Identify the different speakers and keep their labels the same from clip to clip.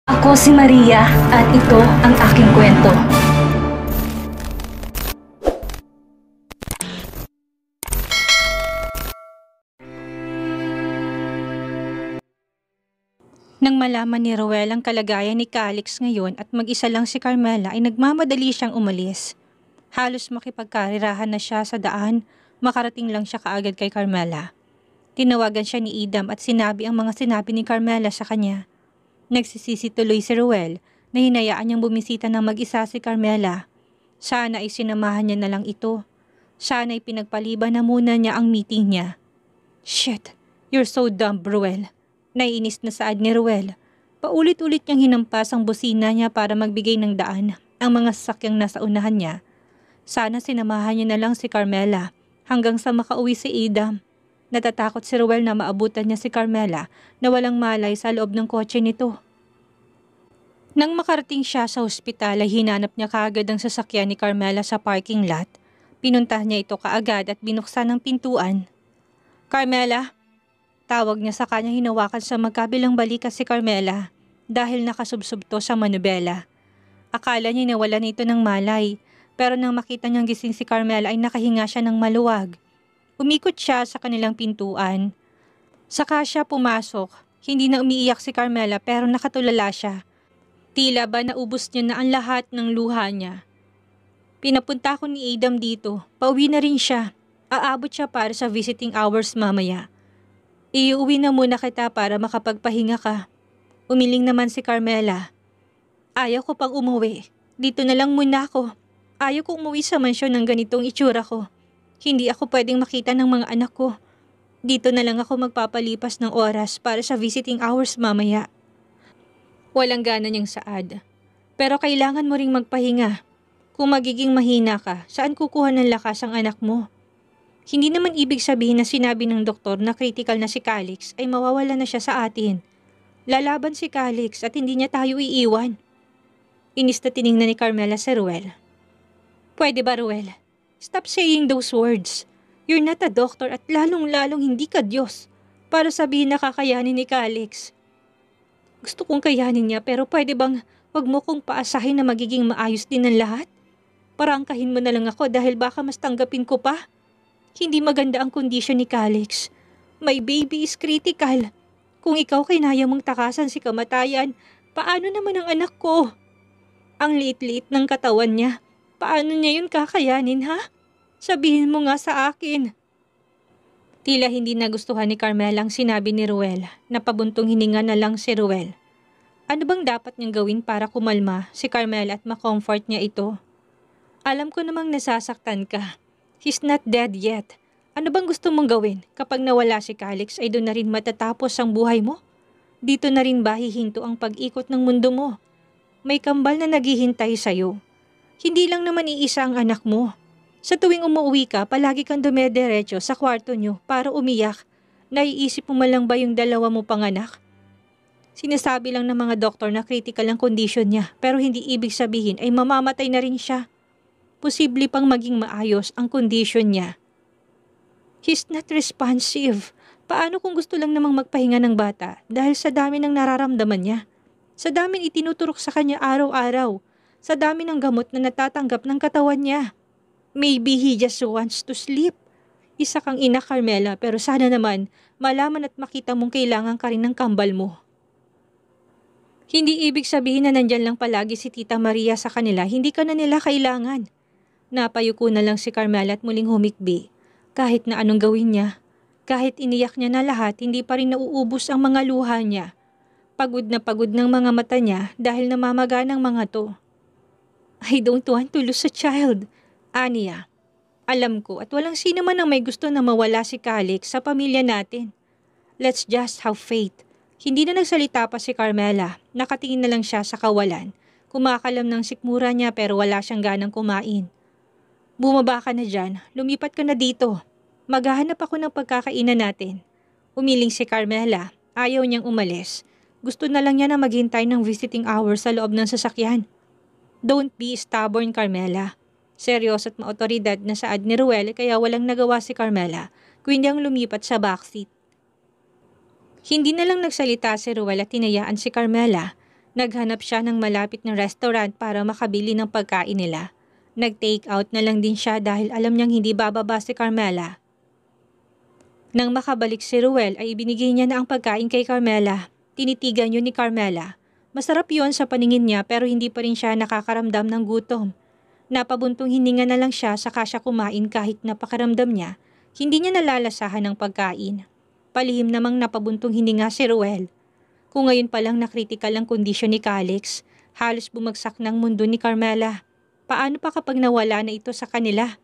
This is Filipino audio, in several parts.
Speaker 1: Ako si Maria at ito ang aking kwento.
Speaker 2: Nang malaman ni Roel ang kalagayan ni Calix ngayon at mag-isa lang si Carmela ay nagmamadali siyang umalis. Halos makipagkarirahan na siya sa daan, makarating lang siya kaagad kay Carmela. Tinawagan siya ni Idam at sinabi ang mga sinabi ni Carmela sa kanya. Nagsisisi tuloy si Roel na hinayaan niyang bumisita ng mag-isa si Carmela. Sana ay sinamahan niya na lang ito. Sana ay pinagpaliban na muna niya ang meeting niya. Shit, you're so dumb, Roel. Naiinis na saad ni Roel. Paulit-ulit niyang hinampas ang busina niya para magbigay ng daan ang mga sasakyang nasa unahan niya. Sana sinamahan niya na lang si Carmela hanggang sa makauwi si Idam. Natatakot si Roel na maabutan niya si Carmela na walang malay sa loob ng kotse nito. Nang makarating siya sa ospital ay hinanap niya kaagad ang sasakyan ni Carmela sa parking lot. Pinunta niya ito kaagad at binuksan ang pintuan. Carmela? Tawag niya sa kanya, hinawakan sa magkabilang balikat si Carmela dahil nakasubsob to sa manubela. Akala niya nawalan ito ng malay, pero nang makita niyang gising si Carmela ay nakahinga siya ng maluwag. Umikot siya sa kanilang pintuan. Saka siya pumasok. Hindi na umiiyak si Carmela pero nakatulala siya. Tila ba naubos niya na ang lahat ng luha niya. Pinapunta ko ni Adam dito. Pauwi na rin siya. Aabot siya para sa visiting hours mamaya. Iuwi na muna kita para makapagpahinga ka. Umiling naman si Carmela. Ayaw ko pang umuwi. Dito na lang muna ako. Ayaw ko umuwi sa mansyon ng ganitong itsura ko. Hindi ako pwedeng makita ng mga anak ko. Dito na lang ako magpapalipas ng oras para sa visiting hours mamaya. Walang gana niyang saad. Pero kailangan mo ring magpahinga. Kung magiging mahina ka, saan kukuha ng lakas ang anak mo? Hindi naman ibig sabihin na sinabi ng doktor na critical na si Calix ay mawawala na siya sa atin. Lalaban si Calix at hindi niya tayo iiwan. Inis na tiningnan ni Carmela si Ruel. Pwede ba, Ruel? Stop saying those words. You're not a doctor at lalong-lalong hindi ka Diyos para sabihin na kakayanin ni Calix. Gusto kong kayanin niya pero pwede bang wag mo kong paasahin na magiging maayos din ang lahat? Parangkahin mo na lang ako dahil baka mas tanggapin ko pa. Hindi maganda ang kondisyon ni Calix. My baby is critical. Kung ikaw kinaya mong takasan si kamatayan, paano naman ang anak ko? Ang liit-liit ng katawan niya. Paano niya yun kakayanin, ha? Sabihin mo nga sa akin. Tila hindi nagustuhan ni Carmela ang sinabi ni Ruel. Napabuntong hininga na lang si Ruel. Ano bang dapat niyang gawin para kumalma si Carmela at makomfort niya ito? Alam ko namang nasasaktan ka. He's not dead yet. Ano bang gusto mong gawin? Kapag nawala si Calix ay doon na rin matatapos ang buhay mo? Dito na rin ba hihinto ang pag-ikot ng mundo mo? May kambal na naghihintay sa'yo. Hindi lang naman iisa ang anak mo. Sa tuwing umuwi ka, palagi kang dumediretso sa kwarto nyo para umiyak. Naiisip mo malang ba yung dalawa mo pang anak? Sinasabi lang ng mga doktor na critical ang kondisyon niya pero hindi ibig sabihin ay mamamatay na rin siya. Posible pang maging maayos ang kondisyon niya. He's not responsive. Paano kung gusto lang namang magpahinga ng bata dahil sa dami ng nararamdaman niya? Sa dami itinuturok sa kanya araw-araw. Sa dami ng gamot na natatanggap ng katawan niya. Maybe he just wants to sleep. Isa kang ina, Carmela, pero sana naman malaman at makita mong kailangan ka rin ng kambal mo. Hindi ibig sabihin na nandyan lang palagi si Tita Maria sa kanila, hindi ka na nila kailangan. Napayuko na lang si Carmela at muling humikbi. Kahit na anong gawin niya, kahit iniyak niya na lahat, hindi pa rin nauubos ang mga luha niya. Pagod na pagod ng mga mata niya dahil namamaga ng mga to. I don't want to lose a child, Ania. Alam ko at walang sino man ang may gusto na mawala si Calix sa pamilya natin. Let's just have faith. Hindi na nagsalita pa si Carmela. Nakatingin na lang siya sa kawalan. Kumakalam ng sikmura niya pero wala siyang ganang kumain. Bumaba ka na dyan. Lumipat ka na dito. Maghahanap ako ng pagkakainan natin. Umiling si Carmela. Ayaw niyang umalis. Gusto na lang niya na maghintay ng visiting hours sa loob ng sasakyan. Don't be stubborn, Carmela. Seryoso at maotoridad na saad ni Ruel kaya walang nagawa si Carmela. Kundi ang lumipat sa backseat. Hindi na lang nagsalita si Ruel at tinayaan si Carmela. Naghanap siya ng malapit na restaurant para makabili ng pagkain nila. Nag-take out na lang din siya dahil alam niyang hindi bababa si Carmela. Nang makabalik si Ruel ay ibinigay niya na ang pagkain kay Carmela. Tinitigan yun ni Carmela. Masarap yun sa paningin niya pero hindi pa rin siya nakakaramdam ng gutom. Napabuntong hininga na lang siya saka siya kumain kahit napakaramdam niya. Hindi niya nalalasahan ng pagkain. Palihim namang napabuntong hininga si Ruel. Kung ngayon pa lang na-critical ang kondisyon ni Calix, halos bumagsak ng mundo ni Carmela. Paano pa kapag nawala na ito sa kanila?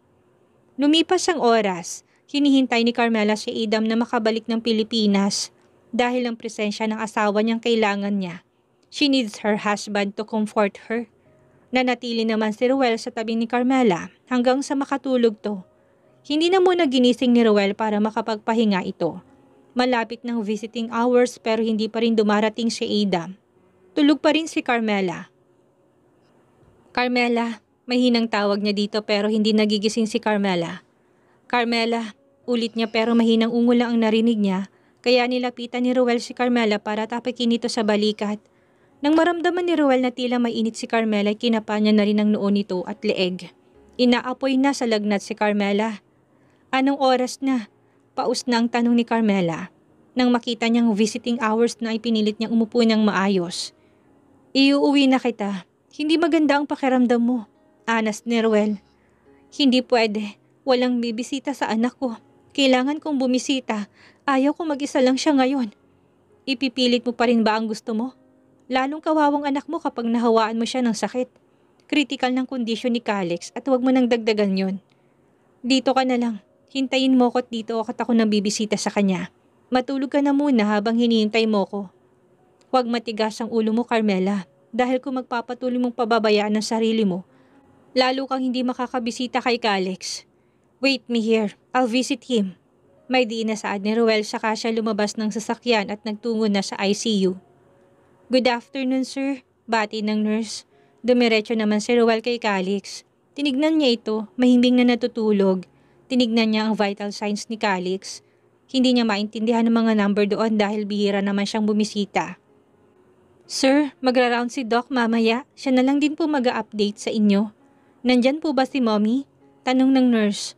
Speaker 2: Lumipas ang oras, hinihintay ni Carmela si Adam na makabalik ng Pilipinas dahil ang presensya ng asawa niyang kailangan niya. She needs her husband to comfort her. Nanatili naman si Ruel sa tabi ni Carmela hanggang sa makatulog to. Hindi na muna ginising ni Ruel para makapagpahinga ito. Malapit ng visiting hours pero hindi pa rin dumarating si Adam. Tulog pa rin si Carmela. Carmela, mahinang tawag niya dito pero hindi nagigising si Carmela. Carmela, ulit niya pero mahinang ungo lang ang narinig niya, kaya nilapitan ni Ruel si Carmela para tapakin ito sa balikat. Nang maramdaman ni Ruel na tila mainit si Carmela, kinapa niya na rin ang noo nito at leeg. Inaapoy na sa lagnat si Carmela. Anong oras na? Paus na ang tanong ni Carmela. Nang makita niyang visiting hours na ay pinilit niyang umupo ng maayos. Iuuwi na kita. Hindi maganda ang pakiramdam mo. Anas ni Ruel. Hindi pwede. Walang bibisita sa anak ko. Kailangan kong bumisita. Ayaw ko mag-isa lang siya ngayon. Ipipilit mo pa rin ba ang gusto mo? Lalong kawawang anak mo kapag nahawaan mo siya ng sakit. Critical ng kondisyon ni Calix at huwag mo nang dagdagan yun. Dito ka na lang. Hintayin mo ko at dito ako nang bibisita sa kanya. Matulog ka na muna habang hinihintay mo ko. Huwag matigas ang ulo mo, Carmela. Dahil kung magpapatuloy mong pababayaan ang sarili mo, lalo kang hindi makakabisita kay Calix. Wait me here. I'll visit him. May diinasaad ni Ruel saka siya lumabas ng sasakyan at nagtungo na sa ICU. Good afternoon, sir. Bati ng nurse. Dumiretso naman si Ruel kay Calix. Tinignan niya ito, mahimbing na natutulog. Tinignan niya ang vital signs ni Calix. Hindi niya maintindihan ang mga number doon dahil bihira naman siyang bumisita. Sir, magra-round si Doc mamaya. Siya na lang din po mag-a-update sa inyo. Nandyan po ba si Mommy? Tanong ng nurse.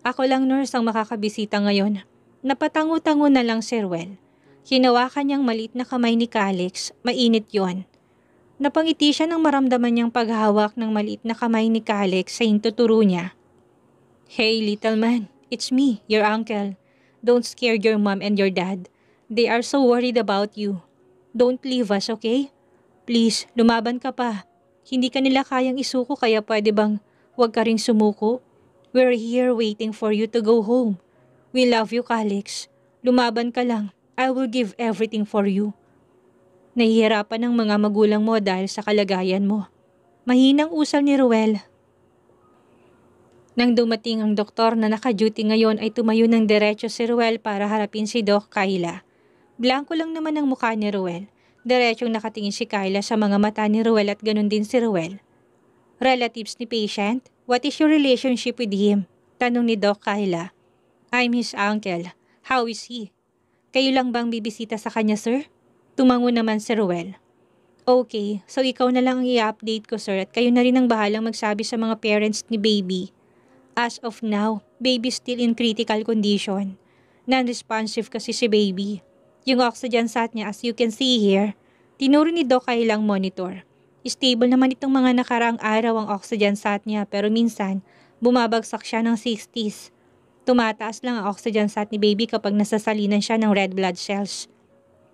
Speaker 2: Ako lang nurse ang makakabisita ngayon. Napatango-tango na lang si Ruel. Hinawakan niyang maliit na kamay ni Calix. Mainit yon. Napangiti siya nang maramdaman niyang paghawak ng maliit na kamay ni Calix sa hintuturo niya. Hey little man, it's me, your uncle. Don't scare your mom and your dad. They are so worried about you. Don't leave us, okay? Please, lumaban ka pa. Hindi ka nila kayang isuko kaya pwede bang huwag ka ring sumuko? We're here waiting for you to go home. We love you, Calix. Lumaban ka lang. I will give everything for you. Nahihirapan ang mga magulang mo dahil sa kalagayan mo. Mahinang usal ni Ruel. Nang dumating ang doktor na naka-duty ngayon ay tumayo ng diretso si Ruel para harapin si Doc Kayla. Blanko lang naman ang mukha ni Ruel. Diretsong nakatingin si Kayla sa mga mata ni Ruel at ganun din si Ruel. Relatives ni patient? What is your relationship with him? Tanong ni Doc Kayla. I'm his uncle. How is he? Kayo lang bang bibisita sa kanya, sir? Tumango naman si Ruel. Okay, so ikaw na lang ang i-update ko, sir, at kayo na rin ang bahalang magsabi sa mga parents ni baby. As of now, baby still in critical condition. Non-responsive kasi si baby. Yung oxygen sat niya, as you can see here, tinuro ni Doc Kayla ang monitor. Stable naman itong mga nakaraang araw ang oxygen sat niya pero minsan, bumabagsak siya ng 60s. Tumataas lang ang oxygen sat ni baby kapag nasasalinan siya ng red blood cells.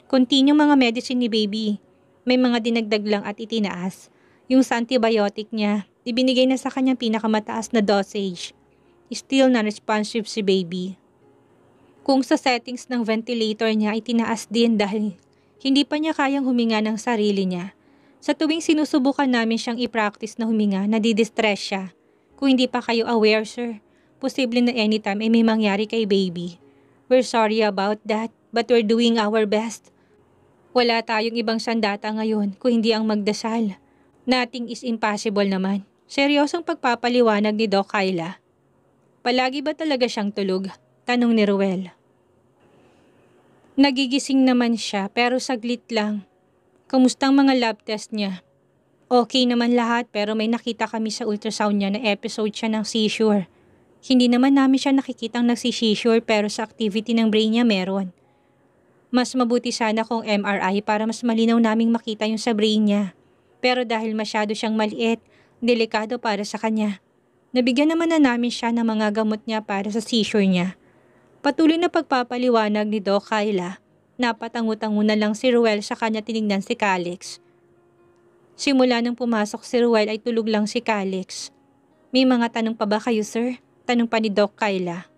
Speaker 2: Continue mga medicine ni baby. May mga dinagdag lang at itinaas. Yung sa antibiotic niya, ibinigay na sa kanyang pinakamataas na dosage. Still non-responsive si baby. Kung sa settings ng ventilator niya ay tinaas din dahil hindi pa niya kayang huminga ng sarili niya. Sa tuwing sinusubukan namin siyang i-practice na huminga, nadidistress siya. Kung hindi pa kayo aware, sir, posible na anytime ay may mangyari kay baby. We're sorry about that, but we're doing our best. Wala tayong ibang sandata ngayon kung hindi ang magdasal. Nothing is impossible naman. Seryosong pagpapaliwanag ni Doc Kayla. Palagi ba talaga siyang tulog? Tanong ni Ruel. Nagigising naman siya pero saglit lang. Kamusta ang mga lab test niya? Okay naman lahat pero may nakita kami sa ultrasound niya na episode siya ng seizure. Hindi naman namin siya nakikitang nagsi-seizure pero sa activity ng brain niya meron. Mas mabuti sana kung MRI para mas malinaw naming makita yung sa brain niya. Pero dahil masyado siyang maliit, delikado para sa kanya. Nabigyan naman na namin siya ng mga gamot niya para sa seizure niya. Patuloy na pagpapaliwanag ni Doc Kyla. Napatangu-tangu na lang si Ruel sa kanya tinignan si Calix. Simula nang pumasok si Ruel ay tulog lang si Calix. May mga tanong pa ba kayo, sir? Tanong pa ni Doc Kyla.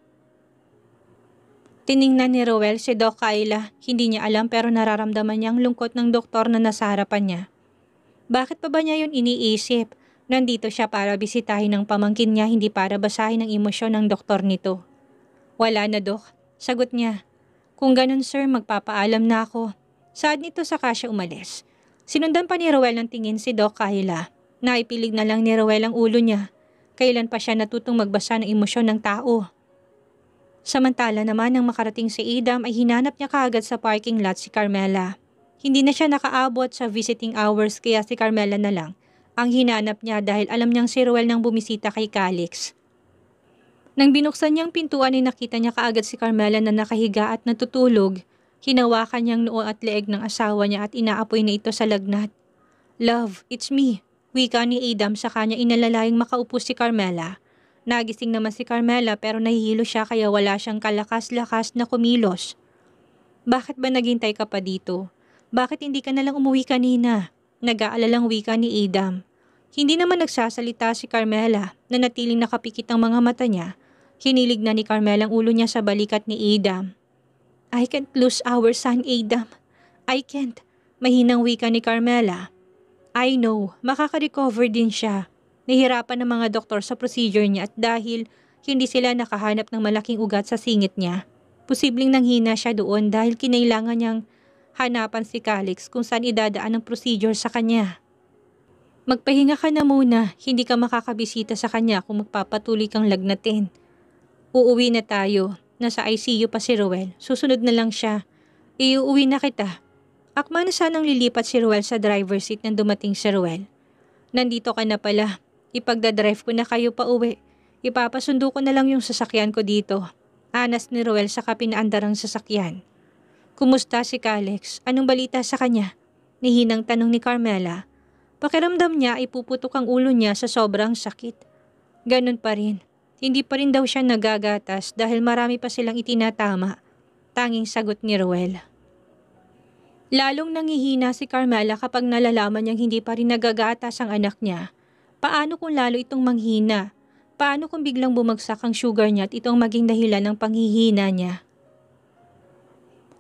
Speaker 2: Tiningnan ni Ruel si Doc Kyla. Hindi niya alam pero nararamdaman niya ang lungkot ng doktor na nasa harapan niya. Bakit pa ba niya yun iniisip? Nandito siya para bisitahin ng pamangkin niya, hindi para basahin ang emosyon ng doktor nito. Wala na, Doc. Sagot niya. Kung ganun, sir, magpapaalam na ako. Saad nito saka siya umalis. Sinundan pa ni Ruel ng tingin si Doc Kyla. Naipilig na lang ni Ruel ang ulo niya. Kailan pa siya natutong magbasa ng emosyon ng tao? Samantala naman nang makarating si Adam ay hinanap niya kaagad sa parking lot si Carmela. Hindi na siya nakaabot sa visiting hours kaya si Carmela na lang ang hinanap niya dahil alam niyang si Ruel nang bumisita kay Calix. Nang binuksan niyang pintuan ay nakita niya kaagad si Carmela na nakahiga at natutulog. Hinawakan niyang noo at leeg ng asawa niya at inaapoy na ito sa lagnat. Love, it's me. Wika ni Adam sa kanya inalalayang makaupo si Carmela. Nagising naman si Carmela pero nahihilo siya kaya wala siyang kalakas-lakas na kumilos. Bakit ba naghintay ka pa dito? Bakit hindi ka nalang umuwi kanina? Nag-aalalang wika ni Adam. Hindi naman nagsasalita si Carmela na natiling nakapikit ang mga mata niya. Hinilig na ni Carmela ang ulo niya sa balikat ni Adam. I can't lose our son, Adam. I can't. Mahinang wika ni Carmela. I know, makaka-recover din siya. Nahirapan ng mga doktor sa procedure niya at dahil hindi sila nakahanap ng malaking ugat sa singit niya, posibleng nanghina siya doon dahil kinailangan niyang hanapan si Calix kung saan idadaan ang procedure sa kanya. Magpahinga ka na muna, hindi ka makakabisita sa kanya kung magpapatuloy kang lagnatin. Uuwi na tayo. Nasa ICU pa si Ruel. Susunod na lang siya. Iuuwi na kita. Akma na sanang lilipat si Ruel sa driver's seat nang dumating si Ruel. Nandito ka na pala. Ipagdadrive ko na kayo pa uwi. Ipapasundo ko na lang yung sasakyan ko dito. Anas ni Ruel sa pinaandarang sasakyan. Kumusta si Calix? Anong balita sa kanya? Nihinang tanong ni Carmela. Pakiramdam niya ay puputok ang ulo niya sa sobrang sakit. Ganun pa rin. Hindi pa rin daw siya nagagatas dahil marami pa silang itinatama. Tanging sagot ni Ruel. Lalong nangihina si Carmela kapag nalalaman niyang hindi pa rin nagagatas ang anak niya. Paano kung lalo itong manghina? Paano kung biglang bumagsak ang sugar niya at itong maging dahilan ng panghihina niya?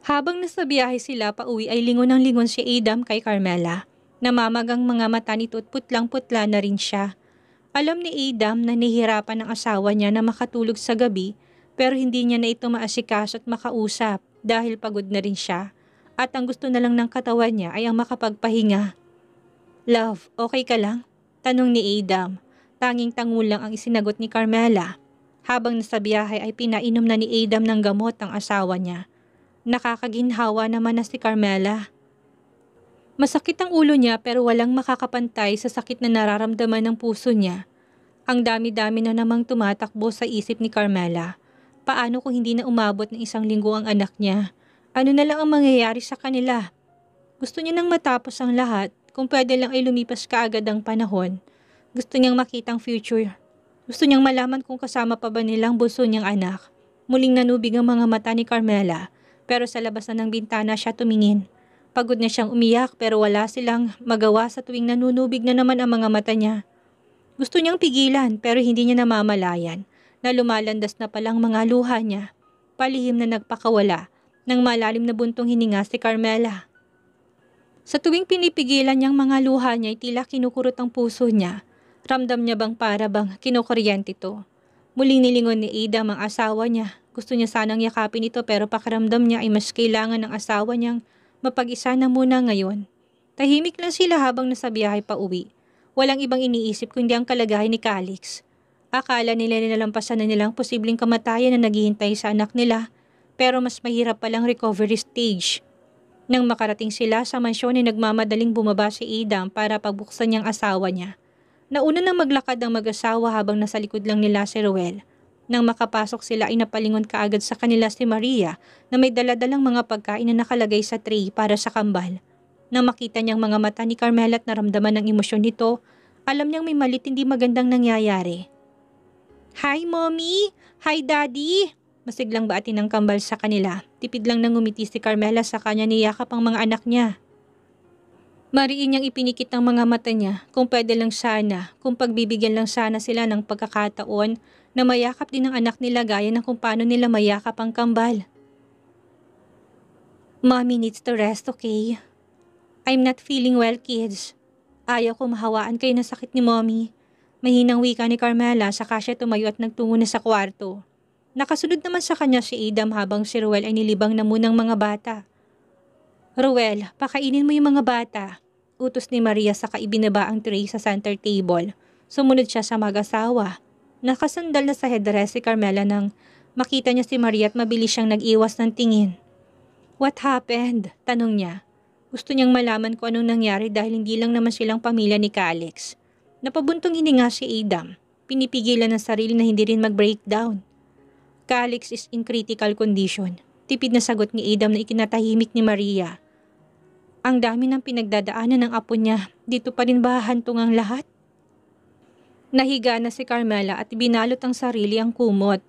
Speaker 2: Habang nasa biyahe sila pauwi ay lingon ng lingon si Adam kay Carmela. Namamagang mga mata nito at putlang-putla na rin siya. Alam ni Adam na nahihirapan ang asawa niya na makatulog sa gabi pero hindi niya na ito maasikaso at makausap dahil pagod na rin siya at ang gusto na lang ng katawan niya ay ang makapagpahinga. Love, okay ka lang? Tanong ni Adam. Tanging tango lang ang isinagot ni Carmela. Habang nasa biyahe ay pinainom na ni Adam ng gamot ang asawa niya. Nakakaginhawa naman na si Carmela. Masakit ang ulo niya pero walang makakapantay sa sakit na nararamdaman ng puso niya. Ang dami-dami na namang tumatakbo sa isip ni Carmela. Paano kung hindi na umabot ng 1 linggo ang anak niya? Ano na lang ang mangyayari sa kanila? Gusto niya nang matapos ang lahat. Kung pwede lang ay lumipas kaagad ang panahon. Gusto niyang makita ang future. Gusto niyang malaman kung kasama pa ba nilang bunso niyang anak. Muling nanubig ang mga mata ni Carmela pero sa labas na ng bintana siya tumingin. Pagod na siyang umiyak pero wala silang magawa sa tuwing nanunubig na naman ang mga mata niya. Gusto niyang pigilan pero hindi niya namamalayan na lumalandas na palang mga luha niya. Palihim na nagpakawala ng malalim na buntong hininga si Carmela. Sa tuwing pinipigilan niyang mga luha niya ay tila kinukurot ang puso niya. Ramdam niya bang para bang kinukuryente ito? Muling nilingon ni Adam ang asawa niya. Gusto niya sanang yakapin ito pero pakiramdam niya ay mas kailangan ng asawa niyang mapag-isa na muna ngayon. Tahimik lang sila habang nasa biyahe pa uwi. Walang ibang iniisip kundi ang kalagayan ni Calix. Akala nila nilalampasan na nilang posibleng kamatayan na naghihintay sa anak nila pero mas mahirap palang recovery stage. Nang makarating sila sa mansyon ay nagmamadaling bumaba si Adam para pagbuksan niyang asawa niya. Nauna nang maglakad ang mag-asawa habang nasa likod lang nila si Ruel. Nang makapasok sila ay napalingon kaagad sa kanila si Maria na may daladalang mga pagkain na nakalagay sa tray para sa kambal. Nang makita niyang mga mata ni Carmela at naramdaman ng emosyon nito, alam niyang may malit hindi magandang nangyayari. "Hi, Mommy! Hi, Daddy!" Masiglang baatin ng kambal sa kanila. Tipid lang nang ngumiti si Carmela sa kanya niyakap ang mga anak niya. Mariin niyang ipinikit ang mga mata niya kung pwede lang sana, kung pagbibigyan lang sana sila ng pagkakataon na mayakap din ang anak nila gaya ng kung paano nila mayakap ang kambal. "Mommy needs to rest, okay? I'm not feeling well, kids. Ayaw ko mahawaan kayo ng sakit ni Mommy." Mahinang wika ni Carmela saka siya tumayo at nagtungo na sa kwarto. Nakasunod naman sa kanya si Adam habang si Ruel ay nilibang na munang mga bata. "Ruel, pakainin mo yung mga bata." Utos ni Maria saka ibinaba ang tray sa center table. Sumunod siya sa mag-asawa. Nakasandal na sa headrest si Carmela nang makita niya si Maria at mabilis siyang nag-iwas ng tingin. "What happened?" tanong niya. Gusto niyang malaman kung anong nangyari dahil hindi lang naman silang pamilya ni Calix. Napabuntong hininga si Adam. Pinipigilan ng sarili na hindi rin mag-breakdown. "Calix is in critical condition." Tipid na sagot ni Adam na ikinatahimik ni Maria. "Ang dami ng pinagdadaanan ng apo niya. Dito pa rin ba hahantong ang lahat?" Nahiga na si Carmela at binalot ang sarili ang kumot.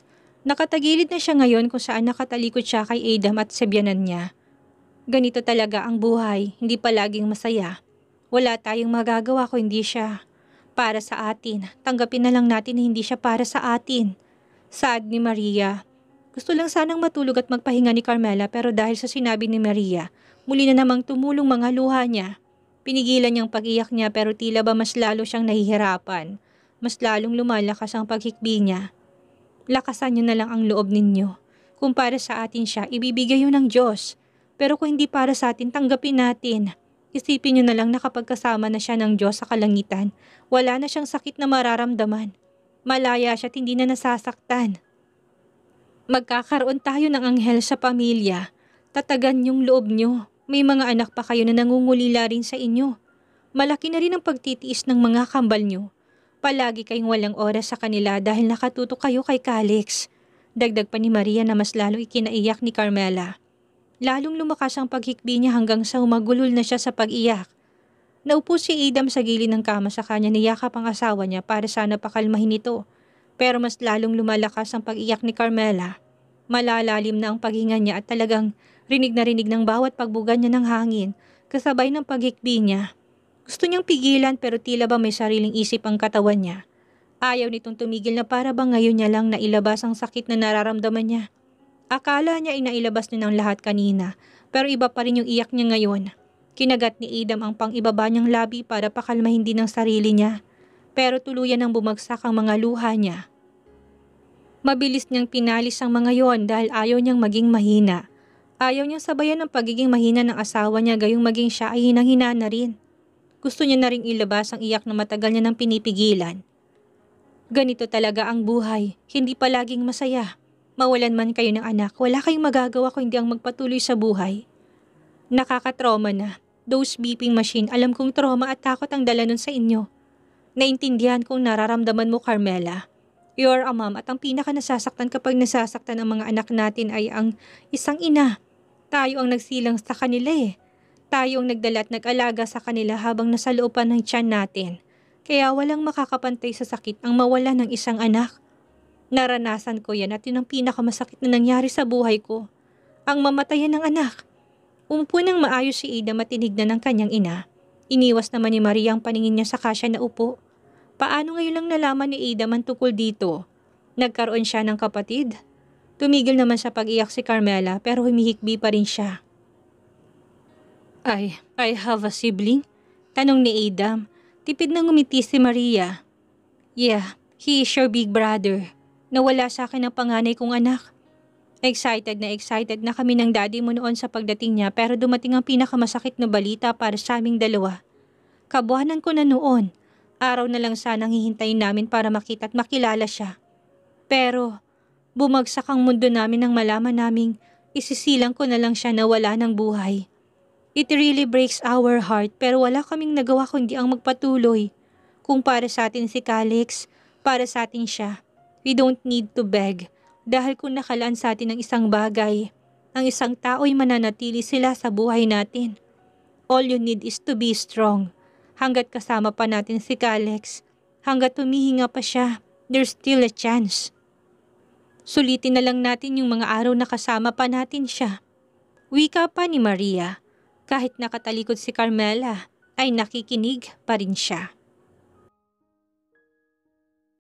Speaker 2: Nakatagilid na siya ngayon kung saan nakatalikod siya kay Adam at sebyanan niya. Ganito talaga ang buhay, hindi palaging masaya. Wala tayong magagawa kung hindi siya para sa atin. Tanggapin na lang natin na hindi siya para sa atin. Sad ni Maria. Gusto lang sanang matulog at magpahinga ni Carmela pero dahil sa sinabi ni Maria, muli na namang tumulong mga luha niya. Pinigilan niyang pag-iyak niya pero tila ba mas lalo siyang nahihirapan. Mas lalong lumalakas ang paghikbi niya. "Lakasan niyo na lang ang loob ninyo. Kung para sa atin siya, ibibigay yun ng Diyos. Pero kung hindi para sa atin, tanggapin natin. Isipin niyo na lang na kapag kasama na siya ng Diyos sa kalangitan, wala na siyang sakit na mararamdaman. Malaya siya at hindi na nasasaktan. Magkakaroon tayo ng anghel sa pamilya. Tatagan yung loob niyo. May mga anak pa kayo na nangungulila rin sa inyo. Malaki na rin ang pagtitiis ng mga kambal niyo. Palagi kayong walang oras sa kanila dahil nakatutok kayo kay Calix." Dagdag pa ni Maria na mas lalo ikinaiyak ni Carmela. Lalong lumakas ang paghikbi niya hanggang sa humagulol na siya sa pag-iyak. Naupo si Adam sa gilid ng kama sa kanya niyakap ang asawa niya para sana pakalmahin ito. Pero mas lalong lumalakas ang pag-iyak ni Carmela. Malalalim na ang paghinga niya at talagang rinig na rinig ng bawat pagbuga niya ng hangin kasabay ng paghikbi niya. Gusto niyang pigilan pero tila ba may sariling isip ang katawan niya. Ayaw nitong tumigil na para bang ngayon niya lang nailabas ang sakit na nararamdaman niya. Akala niya ay nailabas niya ng lahat kanina pero iba pa rin yung iyak niya ngayon. Kinagat ni Adam ang pang-ibaba niyang labi para pakalmahin din ang sarili niya. Pero tuluyan ang bumagsak ang mga luha niya. Mabilis niyang pinalis ang mga yon dahil ayaw niyang maging mahina. Ayaw niyang sabayan ng pagiging mahina ng asawa niya gayong maging siya ay hinang-hina na rin. Gusto niya na ring ilabas ang iyak na matagal niya nang pinipigilan. Ganito talaga ang buhay, hindi palaging masaya. Mawalan man kayo ng anak, wala kayong magagawa kung hindi ang magpatuloy sa buhay. Nakakatrauma na. Those beeping machine, alam kong trauma at takot ang dala nun sa inyo. Naintindihan kong nararamdaman mo, Carmela. You're a mom at ang pinaka nasasaktan kapag nasasaktan ang mga anak natin ay ang isang ina. Tayo ang nagsilang sa kanila eh. Tayo ang nagdala at nag-alaga sa kanila habang nasa looban ng tiyan natin. Kaya walang makakapantay sa sakit ang mawala ng isang anak. Naranasan ko yan at yun ang pinakamasakit na nangyari sa buhay ko. Ang mamatayan ng anak. Umupo nang maayos si Adam at tinignan ng kanyang ina. Iniwas naman ni Maria ang paningin niya sa kasya na upo. Paano ngayon lang nalaman ni Adam ang tukol dito? Nagkaroon siya ng kapatid? Tumigil naman sa pag-iyak si Carmela pero humihikbi pa rin siya. I have a sibling? Tanong ni Adam. Tipid na ngumiti si Maria. Yeah, he is your big brother. Nawala sa akin ang panganay kong anak. Excited na kami ng daddy mo noon sa pagdating niya pero dumating ang pinakamasakit na balita para sa aming dalawa. Kabuhanan ko na noon. Araw na lang sanang hihintayin namin para makita at makilala siya. Pero bumagsak ang mundo namin nang malaman naming isisilang ko na lang siya na wala ng buhay. It really breaks our heart pero wala kaming nagawa kundi ang magpatuloy. Kung para sa atin si Calix, para sa atin siya. We don't need to beg. Dahil kung nakalaan sa atin ang isang bagay, ang isang tao'y mananatili sila sa buhay natin. All you need is to be strong. Hanggat kasama pa natin si Calix, hanggat humihinga pa siya, there's still a chance. Sulitin na lang natin yung mga araw na kasama pa natin siya. Wika pa ni Maria. Kahit nakatalikod si Carmela, ay nakikinig pa rin siya.